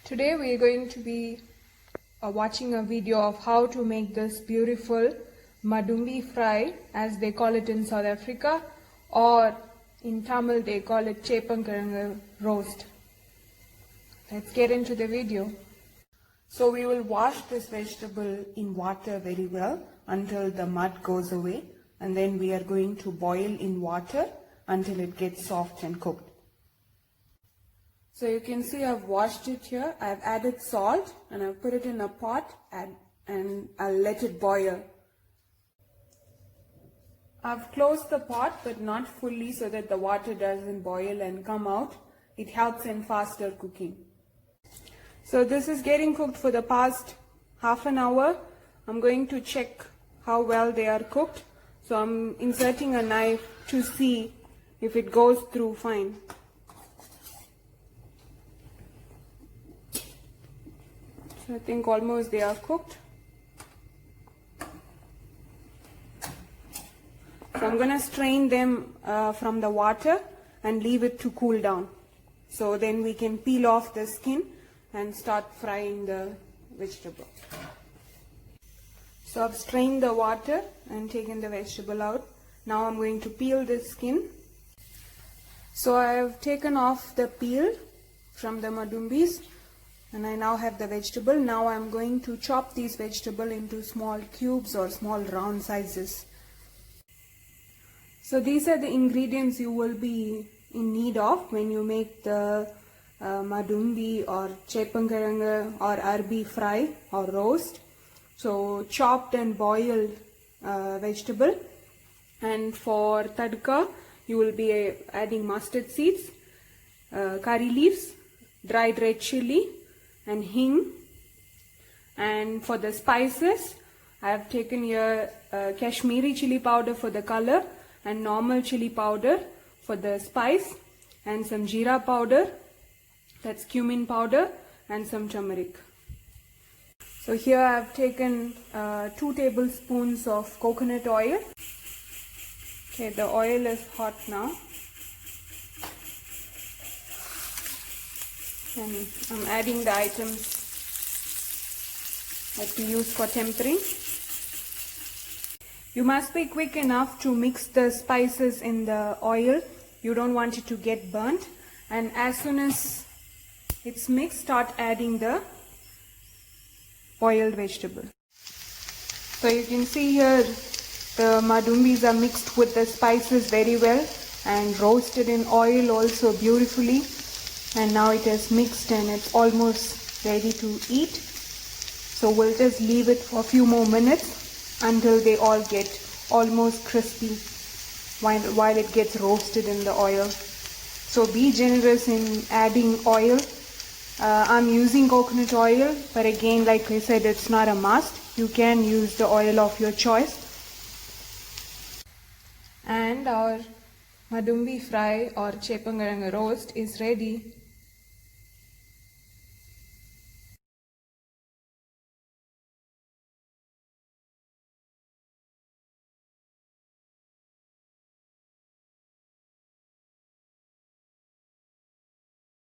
Today we are going to be watching a video of how to make this beautiful Madumbi fry, as they call it in South Africa, or in Tamil they call it Cheppankizhangu roast. Let's get into the video. So we will wash this vegetable in water very well until the mud goes away, and then we are going to boil in water until it gets soft and cooked. So you can see I've washed it here. I've added salt and I've put it in a pot and I'll let it boil. I've closed the pot but not fully so that the water doesn't boil and come out. It helps in faster cooking. So this is getting cooked for the past half an hour. I'm going to check how well they are cooked. So I'm inserting a knife to see if it goes through fine. So I think almost they are cooked. So I'm going to strain them from the water and leave it to cool down. So then we can peel off the skin and start frying the vegetable. So I've strained the water and taken the vegetable out. Now I'm going to peel the skin. So I have taken off the peel from the madumbis. And I now have the vegetable. Now I'm going to chop these vegetables into small cubes or small round sizes. So these are the ingredients you will be in need of when you make the Madumbi or Cheppankizhangu or Arbi fry or roast. So chopped and boiled vegetable. And for tadka you will be adding mustard seeds, curry leaves, dried red chilli, and hing. And for the spices, I have taken here Kashmiri Chilli powder for the color and normal chili powder for the spice, and some jeera powder, that's cumin powder, and some turmeric. So here I have taken 2 tablespoons of coconut oil. Okay, the oil is hot now. And I'm adding the items that we use for tempering. You must be quick enough to mix the spices in the oil. You don't want it to get burnt. And as soon as it's mixed, start adding the boiled vegetable. So you can see here the madumbis are mixed with the spices very well and roasted in oil also beautifully. And now it is mixed and it's almost ready to eat. So we'll just leave it for a few more minutes until they all get almost crispy while it gets roasted in the oil. So be generous in adding oil. I'm using coconut oil, but again, like I said, it's not a must. You can use the oil of your choice. And our Madumbi fry or Cheppankizhangu roast is ready.